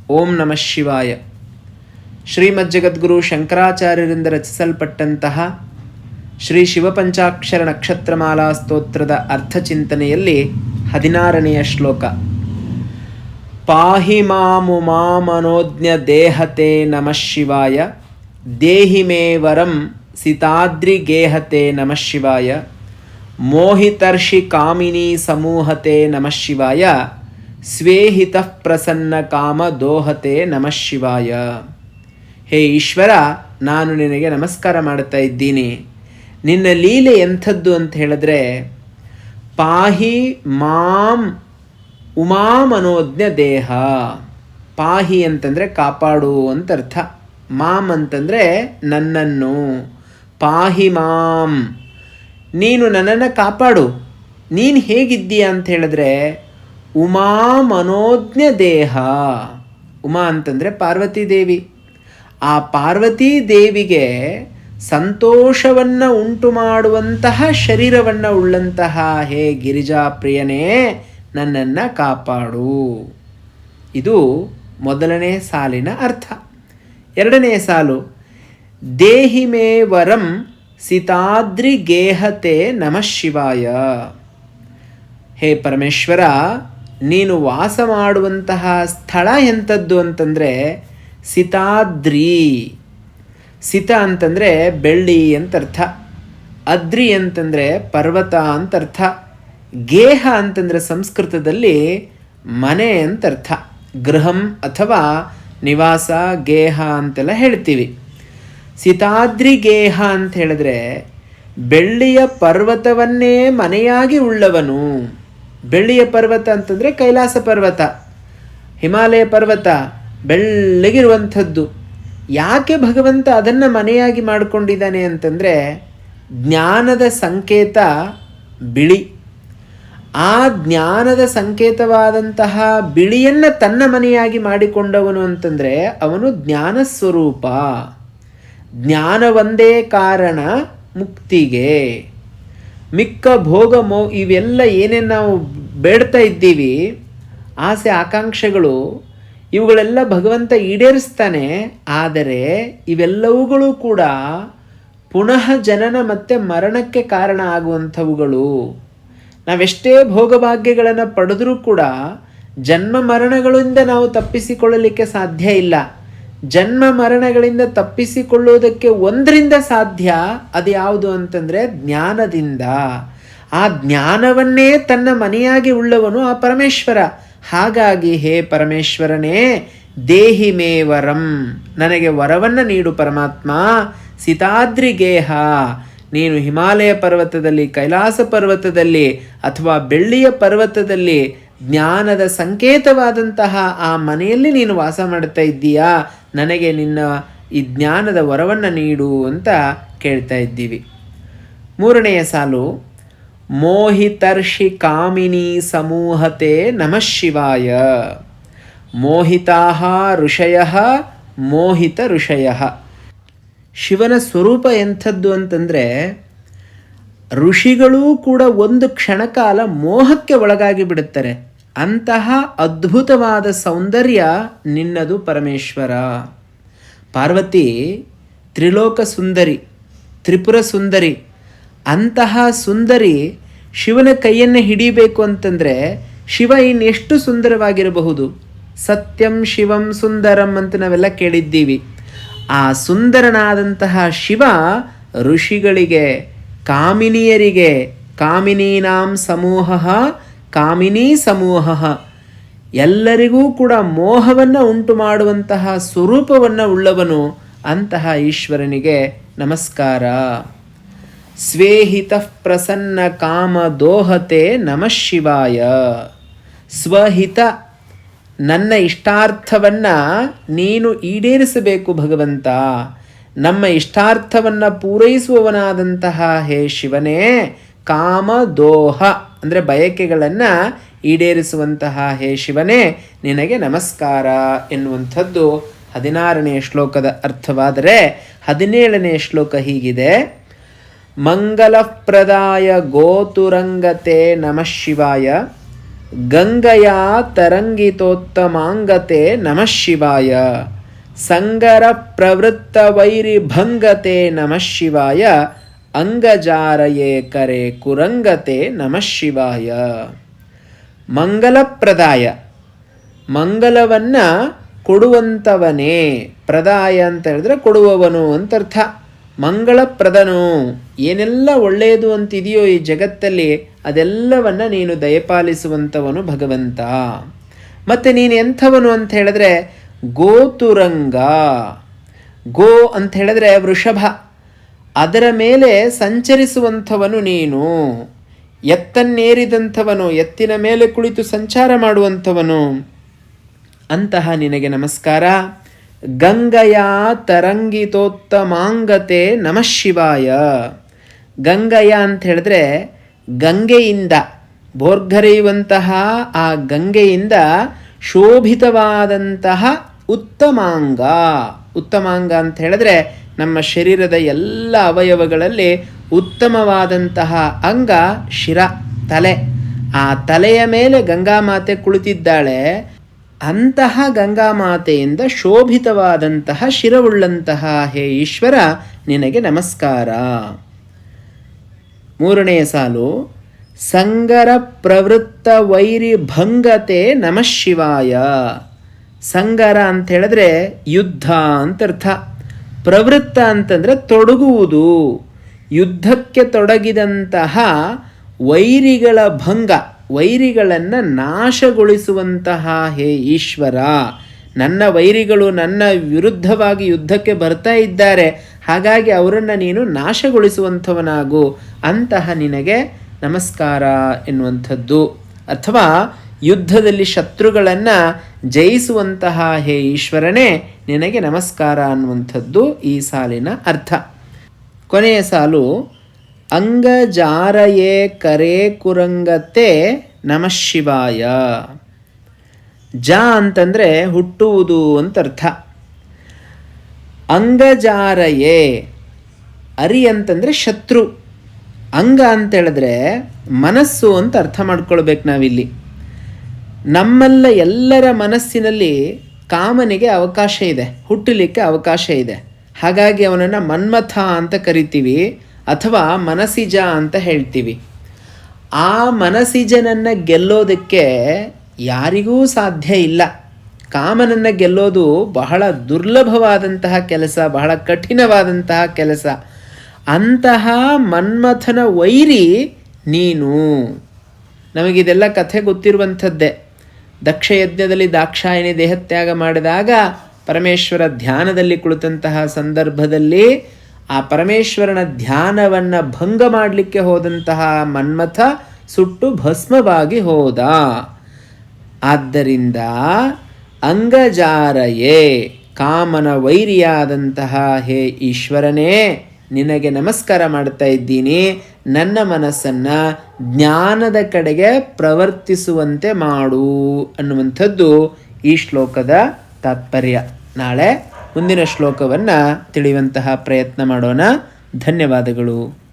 ಓಂ ನಮಃ ಶಿವಾಯ. ಶ್ರೀಮಜ್ಜಗದ್ಗುರು ಶಂಕರಾಚಾರ್ಯರಿಂದ ರಚಿಸಲ್ಪಟ್ಟಂತಹ ಶ್ರೀ ಶಿವಪಂಚಾಕ್ಷರ ನಕ್ಷತ್ರಮಾಲಾ ಸ್ತೋತ್ರದ ಅರ್ಥಚಿಂತನೆಯಲ್ಲಿ 16ನೆಯ ಶ್ಲೋಕ. ಪಾಹಿ ಮಾಮು ಮಾಮನೋಜ್ಞ ದೇಹತೆ ನಮಃ ಶಿವಾಯ, ದೇಹಿ ಮೇ ವರಂ ಸಿತಾದ್ರಿ ಗೇಹತೆ ನಮಃ ಶಿವಾಯ, ಮೋಹಿತರ್ಷಿ ಕಾಮಿನಿ ಸಮೂಹತೆ ನಮಃ ಶಿವಾಯ, ಸ್ವೇಹಿತಃ ಪ್ರಸನ್ನ ಕಾಮ ದೋಹತೆ ನಮಃ ಶಿವಾಯ. ಹೇ ಈಶ್ವರ, ನಾನು ನಿನಗೆ ನಮಸ್ಕಾರ ಮಾಡ್ತಾ ಇದ್ದೀನಿ. ನಿನ್ನ ಲೀಲೆ ಎಂಥದ್ದು ಅಂತ ಹೇಳಿದ್ರೆ, ಪಾಹಿ ಮಾಂ ಉಮಾಮನೋಜ್ಞ ದೇಹ. ಪಾಹಿ ಅಂತಂದರೆ ಕಾಪಾಡು ಅಂತ ಅರ್ಥ. ಮಾಂ ಅಂತಂದರೆ ನನ್ನನ್ನು. ಪಾಹಿ ಮಾಂ, ನೀನು ನನ್ನನ್ನು ಕಾಪಾಡು. ನೀನು ಹೇಗಿದ್ದೀಯ ಅಂತ ಹೇಳಿದ್ರೆ, ಉಮಾ ಮನೋಜ್ಞ ದೇಹ. ಉಮಾ ಅಂತಂದರೆ ಪಾರ್ವತೀ ದೇವಿ. ಆ ಪಾರ್ವತೀ ದೇವಿಗೆ ಸಂತೋಷವನ್ನು ಉಂಟು ಮಾಡುವಂತಹ ಶರೀರವನ್ನು ಉಳ್ಳಂತಹ ಹೇ ಗಿರಿಜಾಪ್ರಿಯನೇ, ನನ್ನನ್ನು ಕಾಪಾಡು. ಇದು ಮೊದಲನೇ ಸಾಲಿನ ಅರ್ಥ. ಎರಡನೇ ಸಾಲು, ದೇಹಿ ಮೇ ವರಂ ಸಿತಾದ್ರಿ ಗೇಹತೆ ನಮಃ ಶಿವಾಯ. ಹೇ ಪರಮೇಶ್ವರ, ನೀನು ವಾಸ ಮಾಡುವಂತಹ ಸ್ಥಳ ಎಂಥದ್ದು ಅಂತಂದರೆ ಸಿತಾದ್ರಿ. ಸಿತ ಅಂತಂದರೆ ಬೆಳ್ಳಿ ಅಂತರ್ಥ, ಅದ್ರಿ ಅಂತಂದರೆ ಪರ್ವತ ಅಂತರ್ಥ, ಗೇಹ ಅಂತಂದರೆ ಸಂಸ್ಕೃತದಲ್ಲಿ ಮನೆ ಅಂತರ್ಥ. ಗೃಹಂ ಅಥವಾ ನಿವಾಸ, ಗೇಹ ಅಂತೆಲ್ಲ ಹೇಳ್ತೀವಿ. ಸಿತಾದ್ರಿ ಗೇಹ ಅಂತ ಹೇಳಿದ್ರೆ ಬೆಳ್ಳಿಯ ಪರ್ವತವನ್ನೇ ಮನೆಯಾಗಿ ಉಳ್ಳವನು. ಬೆಳ್ಳಿಯ ಪರ್ವತ ಅಂತಂದರೆ ಕೈಲಾಸ ಪರ್ವತ, ಹಿಮಾಲಯ ಪರ್ವತ ಬೆಳ್ಳಗಿರುವಂಥದ್ದು. ಯಾಕೆ ಭಗವಂತ ಅದನ್ನು ಮನೆಯಾಗಿ ಮಾಡಿಕೊಂಡಿದ್ದಾನೆ ಅಂತಂದರೆ, ಜ್ಞಾನದ ಸಂಕೇತ ಬಿಳಿ. ಆ ಜ್ಞಾನದ ಸಂಕೇತವಾದಂತಹ ಬಿಳಿಯನ್ನು ತನ್ನ ಮನೆಯಾಗಿ ಮಾಡಿಕೊಂಡವನು ಅಂತಂದರೆ ಅವನು ಜ್ಞಾನ ಸ್ವರೂಪ. ಜ್ಞಾನವೊಂದೇ ಕಾರಣ ಮುಕ್ತಿಗೆ. ಮಿಕ್ಕ ಭೋಗ ಇವೆಲ್ಲ ಏನೇನು ನಾವು ಬೇಡ್ತಾ ಇದ್ದೀವಿ, ಆಸೆ ಆಕಾಂಕ್ಷೆಗಳು, ಇವುಗಳೆಲ್ಲ ಭಗವಂತ ಈಡೇರಿಸ್ತಾನೆ. ಆದರೆ ಇವೆಲ್ಲವುಗಳು ಕೂಡ ಪುನಃ ಜನನ ಮತ್ತು ಮರಣಕ್ಕೆ ಕಾರಣ ಆಗುವಂಥವುಗಳು. ನಾವೆಷ್ಟೇ ಭೋಗಭಾಗ್ಯಗಳನ್ನು ಪಡೆದರೂ ಕೂಡ ಜನ್ಮ ಮರಣಗಳಿಂದ ನಾವು ತಪ್ಪಿಸಿಕೊಳ್ಳಲಿಕ್ಕೆ ಸಾಧ್ಯ ಇಲ್ಲ. ಜನ್ಮ ಮರಣಗಳಿಂದ ತಪ್ಪಿಸಿಕೊಳ್ಳುವುದಕ್ಕೆ ಒಂದರಿಂದ ಸಾಧ್ಯ. ಅದು ಯಾವುದು ಅಂತಂದರೆ ಜ್ಞಾನದಿಂದ. ಆ ಜ್ಞಾನವನ್ನೇ ತನ್ನ ಮನೆಯಾಗಿ ಉಳ್ಳವನು ಆ ಪರಮೇಶ್ವರ. ಹಾಗಾಗಿ ಹೇ ಪರಮೇಶ್ವರನೇ, ದೇಹಿ ಮೇ ವರಂ, ನನಗೆ ವರವನ್ನು ನೀಡು ಪರಮಾತ್ಮ. ಸಿತಾದ್ರಿ ಗೇಹ, ನೀನು ಹಿಮಾಲಯ ಪರ್ವತದಲ್ಲಿ, ಕೈಲಾಸ ಪರ್ವತದಲ್ಲಿ ಅಥವಾ ಬೆಳ್ಳಿಯ ಪರ್ವತದಲ್ಲಿ ಜ್ಞಾನದ ಸಂಕೇತವಾದಂತಹ ಆ ಮನೆಯಲ್ಲಿ ನೀನು ವಾಸ ಮಾಡ್ತಾ ಇದ್ದೀಯಾ. ನನಗೆ ನಿನ್ನ ಈ ಜ್ಞಾನದ ವರವನ್ನು ನೀಡು ಅಂತ ಕೇಳ್ತಾ ಇದ್ದೀವಿ. ಮೂರನೆಯ ಸಾಲು, ಮೋಹಿತರ್ಷಿ ಕಾಮಿನಿ ಸಮೂಹತೆ ನಮಃ ಶಿವಾಯ, ಮೋಹಿತಾಃ ಋಷಯಃ ಮೋಹಿತ ಋಷಯಃ. ಶಿವನ ಸ್ವರೂಪ ಎಂಥದ್ದು ಅಂತಂದರೆ, ಋಷಿಗಳೂ ಕೂಡ ಒಂದು ಕ್ಷಣಕಾಲ ಮೋಹಕ್ಕೆ ಒಳಗಾಗಿ ಬಿಡುತ್ತಾರೆ. ಅಂತಹ ಅದ್ಭುತವಾದ ಸೌಂದರ್ಯ ನಿನ್ನದು ಪರಮೇಶ್ವರ. ಪಾರ್ವತಿ ತ್ರಿಲೋಕ ಸುಂದರಿ, ತ್ರಿಪುರ ಸುಂದರಿ. ಅಂತಹ ಸುಂದರಿ ಶಿವನ ಕೈಯನ್ನು ಹಿಡಿಬೇಕು ಅಂತಂದರೆ ಶಿವ ಇನ್ನೆಷ್ಟು ಸುಂದರವಾಗಿರಬಹುದು. ಸತ್ಯಂ ಶಿವಂ ಸುಂದರಂ ಅಂತ ನಾವೆಲ್ಲ ಕೇಳಿದ್ದೀವಿ. ಆ ಸುಂದರನಾದಂತಹ ಶಿವ ಋಷಿಗಳಿಗೆ, ಕಾಮಿನಿಯರಿಗೆ, ಕಾಮಿನೀನಾಂ ಸಮೂಹ ಕಾಮಿನಿ ಸಮೂಹ, ಎಲ್ಲರಿಗೂ ಕೂಡ ಮೋಹವನ್ನು ಉಂಟು ಮಾಡುವಂತಹ ಸ್ವರೂಪವನ್ನು ಉಳ್ಳವನು. ಅಂತಹ ಈಶ್ವರನಿಗೆ ನಮಸ್ಕಾರ. ಸ್ವೇಹಿತಃ ಪ್ರಸನ್ನ ಕಾಮ ದೋಹತೆ ನಮಃ ಶಿವಾಯ. ಸ್ವಹಿತ, ನನ್ನ ಇಷ್ಟಾರ್ಥವನ್ನು ನೀನು ಈಡೇರಿಸಬೇಕು ಭಗವಂತ. ನಮ್ಮ ಇಷ್ಟಾರ್ಥವನ್ನು ಪೂರೈಸುವವನಾದಂತಹ ಹೇ ಶಿವನೇ, ಕಾಮ ದೋಹ ಅಂದರೆ ಬಯಕೆಗಳನ್ನು ಈಡೇರಿಸುವಂತಹ ಹೇ ಶಿವನೇ, ನಿನಗೆ ನಮಸ್ಕಾರ ಎನ್ನುವಂಥದ್ದು 16ನೇ ಶ್ಲೋಕದ ಅರ್ಥವಾದರೆ 17ನೇ ಶ್ಲೋಕ ಹೀಗಿದೆ. ಮಂಗಲಪ್ರದಾಯ ಗೋತುರಂಗತೆ ನಮಃ ಶಿವಾಯ, ಗಂಗಯಾ ತರಂಗಿತೋತ್ತಮಾಂಗತೆ ನಮಃ ಶಿವಾಯ. ಸಂಗರ ಪ್ರವೃತ್ತ ವೈರಿ ಭಂಗತೆ ನಮಃ ಶಿವಾಯ. ಅಂಗಜಾರಯೇ ಕರೆ ಕುರಂಗತೆ ನಮಃ ಶಿವಾಯ. ಮಂಗಲಪ್ರದಾಯ, ಮಂಗಲವನ್ನು ಕೊಡುವಂಥವನೇ. ಪ್ರದಾಯ ಅಂತ ಹೇಳಿದ್ರೆ ಕೊಡುವವನು ಅಂತರ್ಥ. ಮಂಗಳಪ್ರದನು, ಏನೆಲ್ಲ ಒಳ್ಳೆಯದು ಅಂತಿದೆಯೋ ಈ ಜಗತ್ತಲ್ಲಿ ಅದೆಲ್ಲವನ್ನು ನೀನು ದಯಪಾಲಿಸುವಂಥವನು ಭಗವಂತ. ಮತ್ತು ನೀನು ಎಂಥವನು ಅಂತ ಹೇಳಿದ್ರೆ ಗೋತುರಂಗ. ಗೋ ಅಂತ ಹೇಳಿದ್ರೆ ವೃಷಭ, ಅದರ ಮೇಲೆ ಸಂಚರಿಸುವಂಥವನು ನೀನು. ಎತ್ತನ್ನೇರಿದಂಥವನು, ಎತ್ತಿನ ಮೇಲೆ ಕುಳಿತು ಸಂಚಾರ ಮಾಡುವಂಥವನು. ಅಂತಹ ನಿನಗೆ ನಮಸ್ಕಾರ. ಗಂಗಯಾ ತರಂಗಿತೋತ್ತಮಾಂಗತೆ ನಮಃ ಶಿವಾಯ. ಗಂಗಯ ಅಂತ ಹೇಳಿದ್ರೆ ಗಂಗೆಯಿಂದ, ಭೋರ್ಗರೆಯುವಂತಹ ಆ ಗಂಗೆಯಿಂದ ಶೋಭಿತವಾದಂತಹ ಉತ್ತಮಾಂಗ. ಉತ್ತಮಾಂಗ ಅಂತ ಹೇಳಿದ್ರೆ ನಮ್ಮ ಶರೀರದ ಎಲ್ಲ ಅವಯವಗಳಲ್ಲಿ ಉತ್ತಮವಾದಂತಹ ಅಂಗ ಶಿರ, ತಲೆ. ಆ ತಲೆಯ ಮೇಲೆ ಗಂಗಾಮಾತೆ ಕುಳಿತಿದ್ದಾಳೆ. ಅಂತಹ ಗಂಗಾಮಾತೆಯಿಂದ ಶೋಭಿತವಾದಂತಹ ಶಿರವುಳ್ಳಂತಹ ಹೇ ಈಶ್ವರ ನಿನಗೆ ನಮಸ್ಕಾರ. ಮೂರನೆಯ ಸಾಲು. ಸಂಗರ ಪ್ರವೃತ್ತ ವೈರಿ ಭಂಗತೆ ನಮಃ ಶಿವಾಯ. ಸಂಗರ ಅಂತ ಹೇಳಿದ್ರೆ ಯುದ್ಧ ಅಂತರ್ಥ. ಪ್ರವೃತ್ತ ಅಂತಂದರೆ ತೊಡಗುವುದು. ಯುದ್ಧಕ್ಕೆ ತೊಡಗಿದಂತಹ ವೈರಿಗಳ ಭಂಗ, ವೈರಿಗಳನ್ನು ನಾಶಗೊಳಿಸುವಂತಹ ಹೇ ಈಶ್ವರ. ನನ್ನ ವೈರಿಗಳು ನನ್ನ ವಿರುದ್ಧವಾಗಿ ಯುದ್ಧಕ್ಕೆ ಬರ್ತಾ ಇದ್ದಾರೆ, ಹಾಗಾಗಿ ಅವರನ್ನು ನೀನು ನಾಶಗೊಳಿಸುವಂಥವನಾಗು. ಅಂತಹ ನಿನಗೆ ನಮಸ್ಕಾರ ಎನ್ನುವಂಥದ್ದು. ಅಥವಾ ಯುದ್ಧದಲ್ಲಿ ಶತ್ರುಗಳನ್ನು ಜಯಿಸುವಂತಹ ಹೇ ಈಶ್ವರನೇ ನಿನಗೆ ನಮಸ್ಕಾರ ಅನ್ನುವಂಥದ್ದು ಈ ಸಾಲಿನ ಅರ್ಥ. ಕೊನೆಯ ಸಾಲು. ಅಂಗಜಾರಯೇ ಕರೆ ಕುರಂಗತೆ ನಮಃ ಶಿವಾಯ. ಜ ಅಂತಂದರೆ ಹುಟ್ಟುವುದು ಅಂತರ್ಥ. ಅಂಗಜಾರಯೇ, ಅರಿ ಅಂತಂದರೆ ಶತ್ರು. ಅಂಗ ಅಂತ ಹೇಳಿದ್ರೆ ಮನಸ್ಸು ಅಂತ ಅರ್ಥ ಮಾಡ್ಕೊಳ್ಬೇಕು ನಾವಿಲ್ಲಿ. ನಮ್ಮೆಲ್ಲ ಎಲ್ಲರ ಮನಸ್ಸಿನಲ್ಲಿ ಕಾಮನಿಗೆ ಅವಕಾಶ ಇದೆ, ಹುಟ್ಟಲಿಕ್ಕೆ ಅವಕಾಶ ಇದೆ. ಹಾಗಾಗಿ ಅವನನ್ನು ಮನ್ಮಥ ಅಂತ ಕರಿತೀವಿ, ಅಥವಾ ಮನಸಿಜ ಅಂತ ಹೇಳ್ತೀವಿ. ಆ ಮನಸಿಜನನ್ನು ಗೆಲ್ಲೋದಕ್ಕೆ ಯಾರಿಗೂ ಸಾಧ್ಯ ಇಲ್ಲ. ಕಾಮನನ್ನು ಗೆಲ್ಲೋದು ಬಹಳ ದುರ್ಲಭವಾದಂತಹ ಕೆಲಸ, ಬಹಳ ಕಠಿಣವಾದಂತಹ ಕೆಲಸ. ಅಂತಹ ಮನ್ಮಥನ ವೈರಿ ನೀನು. ನಮಗಿದೆಲ್ಲ ಕಥೆ ಗೊತ್ತಿರುವಂಥದ್ದೇ. ದಕ್ಷಯಜ್ಞದಲ್ಲಿ ದಾಕ್ಷಾಯಣಿ ದೇಹತ್ಯಾಗ ಮಾಡಿದಾಗ ಪರಮೇಶ್ವರ ಧ್ಯಾನದಲ್ಲಿ ಕುಳಿತಂತಹ ಸಂದರ್ಭದಲ್ಲಿ ಆ ಪರಮೇಶ್ವರನ ಧ್ಯಾನವನ್ನು ಭಂಗ ಮಾಡಲಿಕ್ಕೆ ಹೋದಂತಹ ಮನ್ಮಥ ಸುಟ್ಟು ಭಸ್ಮವಾಗಿ ಹೋದ. ಆದ್ದರಿಂದ ಅಂಗಜಾರಯೇ, ಕಾಮನ ವೈರಿಯಾದಂತಹ ಹೇ ಈಶ್ವರನೇ ನಿನಗೆ ನಮಸ್ಕಾರ ಮಾಡ್ತಾ ಇದ್ದೀನಿ. ನನ್ನ ಮನಸ್ಸನ್ನು ಜ್ಞಾನದ ಕಡೆಗೆ ಪ್ರವರ್ತಿಸುವಂತೆ ಮಾಡು ಅನ್ನುವಂಥದ್ದು ಈ ಶ್ಲೋಕದ ತಾತ್ಪರ್ಯ. ನಾಳೆ ಮುಂದಿನ ಶ್ಲೋಕವನ್ನು ತಿಳಿಯುವಂತಹ ಪ್ರಯತ್ನ ಮಾಡೋಣ. ಧನ್ಯವಾದಗಳು.